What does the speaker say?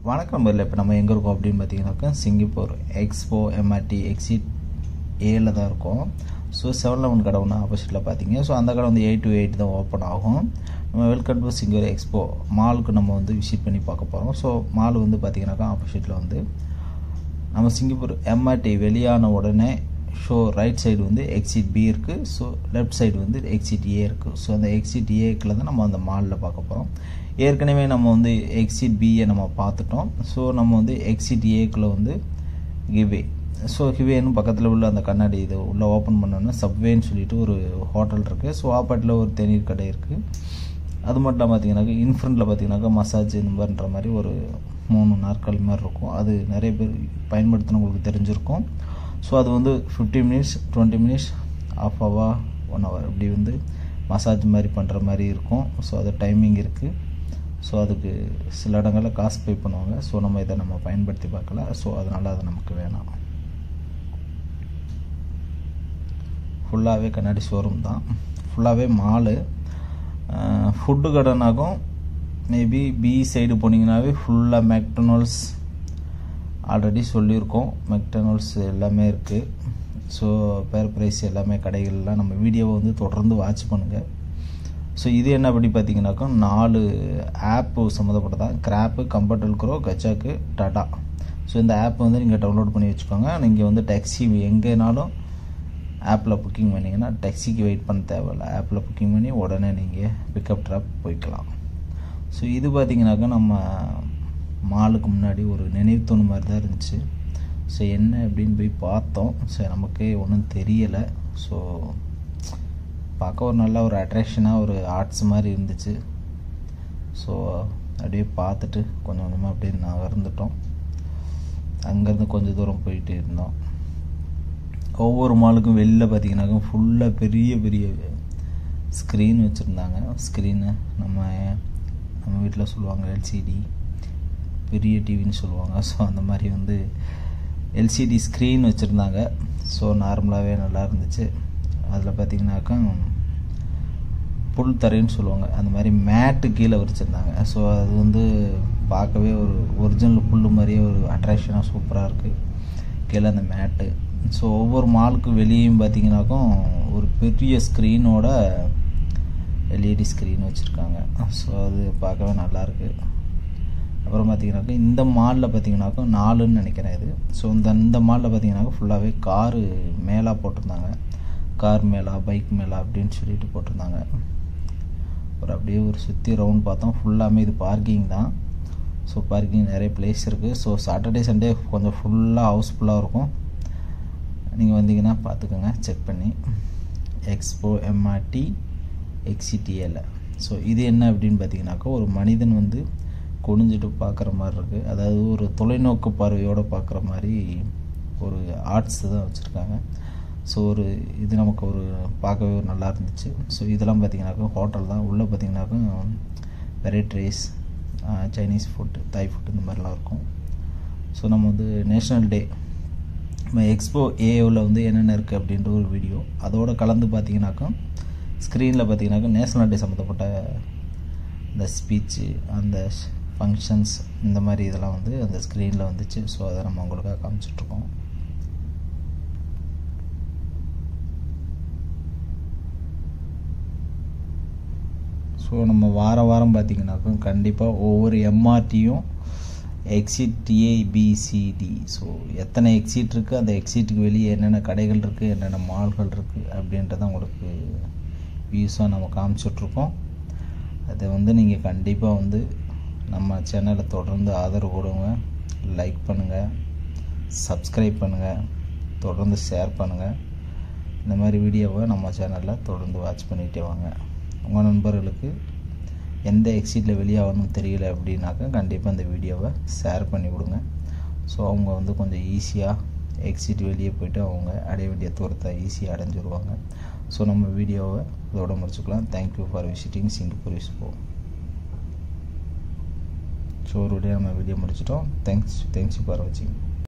வணக்கம் பரல. இப்போ நம்ம எங்கே இருக்கோம் அப்படின்னு பார்த்தீங்கன்னாக்கா சிங்கப்பூர் எக்ஸ்போ எம்ஆர்டி எக்ஸிட் ஏல தான் இருக்கோம். ஸோ 7-11 கடை ஒன்று ஆப்போசிட்டில் பார்த்தீங்க. ஸோ அந்த கடை வந்து 8 to 8 தான் ஓப்பன் ஆகும். நம்ம வெல்கம் டு சிங்கப்பூர் எக்ஸ்போ மாலுக்கு நம்ம வந்து விசிட் பண்ணி பார்க்க போகிறோம். ஸோ மால் வந்து பார்த்தீங்கன்னாக்கா ஆப்போசிட்டில் வந்து நம்ம சிங்கப்பூர் எம்ஆர்டி வெளியான உடனே ஸோ ரைட் சைடு வந்து எக்ஸிட் பி இருக்குது. ஸோ லெஃப்ட் சைடு வந்து எக்ஸிட் ஏ இருக்குது. ஸோ அந்த எக்ஸிட் ஏக்குள்ள தான் நம்ம அந்த மாலில் பார்க்க போகிறோம். ஏற்கனவே நம்ம வந்து எக்ஸிட் பியை நம்ம பார்த்துட்டோம். ஸோ நம்ம வந்து எக்ஸிட் ஏக்குள்ளே வந்து கிவே. ஸோ கிவேன்னு பக்கத்தில் உள்ள அந்த கண்ணாடி இது உள்ளே ஓப்பன் பண்ணோன்னா சப்வேன்னு சொல்லிட்டு ஒரு ஹோட்டல் இருக்குது. ஸோ ஆப்பாட்டில் ஒரு தேநீர் கடை இருக்குது. அது மட்டும் பார்த்தீங்கன்னாக்கா இன்ஃப்ரண்ட்டில் பார்த்தீங்கன்னாக்கா மசாஜ் இந்த மாதிரின்ற மாதிரி ஒரு 3 நாற்காலி மாதிரி இருக்கும். அது நிறைய பேர் பயன்படுத்தினவங்களுக்கு தெரிஞ்சிருக்கும். ஸோ அது வந்து 15 minutes 20 minutes ½ hour 1 hour இப்படி வந்து மசாஜ் மாதிரி பண்ணுற மாதிரி இருக்கும். ஸோ அது டைமிங் இருக்குது. ஸோ அதுக்கு சில இடங்களில் காசு பே பண்ணுவாங்க. ஸோ நம்ம இதை நம்ம பயன்படுத்தி பார்க்கல. ஸோ அதனால் அது நமக்கு வேணாம். ஃபுல்லாகவே கண்ணாடி ஷோரூம் தான், ஃபுல்லாகவே மாலு. ஃபுட்டு கடைனாகும் மேபி பி சைடு போனீங்கன்னாவே ஃபுல்லாக மெக்டொனால்ட்ஸ் ஆல்ரெடி சொல்லியிருக்கோம். மெக்டொனால்ட்ஸ் எல்லாமே இருக்குது. ஸோ பேர் ப்ரைஸ் எல்லாமே கடைகள்லாம் நம்ம வீடியோவை வந்து தொடர்ந்து வாட்ச் பண்ணுங்கள். ஸோ இது என்ன அப்படி பார்த்தீங்கன்னாக்கா 4 ஆப்பு சம்மந்தப்பட்டதான். கிராப்பு, கம்ஃபர்டபுள் க்ரோ, கச்சாக்கு, டாடா. ஸோ இந்த ஆப் வந்து நீங்கள் டவுன்லோட் பண்ணி வச்சுக்கோங்க. நீங்கள் வந்து டாக்ஸி எங்கேனாலும் ஆப்பில் புக்கிங் பண்ணிங்கன்னா டாக்ஸிக்கு வெயிட் பண்ண தேவையில்லை. ஆப்பில் புக்கிங் பண்ணி உடனே நீங்கள் பிக்கப் ட்ராப் போய்க்கலாம். ஸோ இது பார்த்தீங்கன்னாக்கா நம்ம மாலுக்கு முன்னாடி ஒரு நினைவு தூண் மாதிரி தான் இருந்துச்சு. ஸோ என்ன அப்படின்னு போய் பார்த்தோம். ஸோ நமக்கே ஒன்றும் தெரியலை. ஸோ பார்க்க ஒரு நல்ல ஒரு அட்ராக்ஷனாக ஒரு ஆர்ட்ஸ் மாதிரி இருந்துச்சு. ஸோ அப்படியே பார்த்துட்டு கொஞ்சம் கொஞ்சமாக அப்படியே நகர்ந்துட்டோம். அங்கேருந்து கொஞ்சம் தூரம் போயிட்டு இருந்தோம். ஒவ்வொரு மாலுக்கும் வெளில பார்த்தீங்கன்னாக்கா ஃபுல்லாக பெரிய பெரிய ஸ்க்ரீன் வச்சுருந்தாங்க. ஸ்க்ரீனு நம்ம வீட்டில் சொல்லுவாங்க எல்சிடி, பெரிய டிவின்னு சொல்லுவாங்க. ஸோ அந்த மாதிரி வந்து எல்சிடி ஸ்க்ரீன் வச்சுருந்தாங்க. ஸோ நார்மலாகவே நல்லா இருந்துச்சு. அதில் பார்த்தீங்கன்னாக்கா புல் தரைன்னு சொல்லுவாங்க, அந்த மாதிரி மேட்டு கீழே வச்சுருந்தாங்க. ஸோ அது வந்து பார்க்கவே ஒரு ஒரிஜினல் புல் மாதிரியே ஒரு அட்ராக்ஷனாக சூப்பராக இருக்குது கீழே அந்த மேட்டு. ஸோ ஒவ்வொரு மாலுக்கு வெளியும் பார்த்தீங்கன்னாக்கும் ஒரு பெரிய ஸ்க்ரீனோட எல்இடி ஸ்க்ரீன் வச்சுருக்காங்க. ஸோ அது பார்க்கவே நல்லாயிருக்கு. அப்புறம் பார்த்தீங்கன்னாக்கா இந்த மாலில் பார்த்தீங்கன்னாக்கா 4ன்னு நினைக்கிறேன் இது. ஸோ இந்த மாலில் பார்த்தீங்கன்னாக்கா ஃபுல்லாகவே காரு மேலா போட்டிருந்தாங்க. கார் மேலா, பைக் மேலா அப்படின்னு சொல்லிட்டு போட்டிருந்தாங்க. அப்புறம் அப்படியே ஒரு சுற்றி ரவுண்ட் பார்த்தோம். ஃபுல்லாமே இது பார்க்கிங் தான். ஸோ பார்க்கிங் நிறைய பிளேஸ் இருக்குது. ஸோ சாட்டர்டே சண்டே கொஞ்சம் ஃபுல்லாக ஹவுஸ்ஃபுல்லாக இருக்கும். நீங்கள் வந்தீங்கன்னா பார்த்துக்கோங்க, செக் பண்ணி. Expo MRT எக்ஸிடிஏல. ஸோ இது என்ன அப்படின்னு பார்த்தீங்கன்னாக்கா ஒரு மனிதன் வந்து குனிஞ்சிட்டு பார்க்குற மாதிரி இருக்குது. அதாவது ஒரு தொலைநோக்கு பார்வையோடு பார்க்குற மாதிரி ஒரு ஆர்ட்ஸ் தான் வச்சுருக்காங்க. ஸோ ஒரு இது நமக்கு ஒரு பார்க்கவே ஒரு நல்லா இருந்துச்சு. ஸோ இதெல்லாம் பார்த்தீங்கன்னாக்கா ஹோட்டல் தான். உள்ளே பார்த்தீங்கன்னாக்கா வெரைட்டி ரைஸ், சைனீஸ் ஃபுட்டு, தாய் ஃபுட்டு இந்த மாதிரிலாம் இருக்கும். ஸோ நம்ம வந்து நேஷ்னல் டே நம்ம எக்ஸ்போ ஏவில் வந்து என்னென்ன இருக்குது அப்படின்ற ஒரு வீடியோ அதோடு கலந்து பார்த்தீங்கன்னாக்கா ஸ்க்ரீனில் பார்த்தீங்கன்னாக்கா நேஷ்னல் டே சம்மந்தப்பட்ட இந்த ஸ்பீச்சு, அந்த ஃபங்க்ஷன்ஸ், இந்த மாதிரி இதெல்லாம் வந்து அந்த ஸ்க்ரீனில் வந்துச்சு. ஸோ அதை நம்ம உங்களுக்காக காமிச்சிட்ருக்கோம். ஸோ நம்ம வாரம் பார்த்திங்கனாக்கா கண்டிப்பாக ஒவ்வொரு எம்ஆர்டியும் எக்ஸிட் ஏபிசிடி. ஸோ எத்தனை எக்ஸிட் இருக்குது, அந்த எக்ஸிட்டுக்கு வெளியே என்னென்ன கடைகள் இருக்குது, என்னென்ன மால்கள் இருக்குது அப்படின்றத உங்களுக்கு வியூஸாக நம்ம காமிச்சிட்ருக்கோம். அதை வந்து நீங்கள் கண்டிப்பாக வந்து நம்ம சேனலை தொடர்ந்து ஆதரவு கொடுங்க. லைக் பண்ணுங்கள், சப்ஸ்கிரைப் பண்ணுங்கள், தொடர்ந்து ஷேர் பண்ணுங்கள். இந்த மாதிரி வீடியோவை நம்ம சேனலில் தொடர்ந்து வாட்ச் பண்ணிகிட்டே வாங்க. உங்கள் நண்பர்களுக்கு எந்த எக்ஸிட்டில் வெளியாகணும்னு தெரியல அப்படின்னாக்கா கண்டிப்பாக இந்த வீடியோவை ஷேர் பண்ணி கொடுங்க. ஸோ அவங்க வந்து கொஞ்சம் ஈஸியாக எக்ஸிட் வெளியே போய்ட்டு அவங்க அடைய வேண்டிய தூரத்தை ஈஸியாக அடைஞ்சிடுவாங்க. ஸோ நம்ம வீடியோவை இதோட முடிச்சுக்கலாம். Thank you for visiting Singapore expo. So ஒரு நம்ம வீடியோ முடிச்சிட்டோம். தேங்க்ஸ் ஃபார் வாட்சிங்.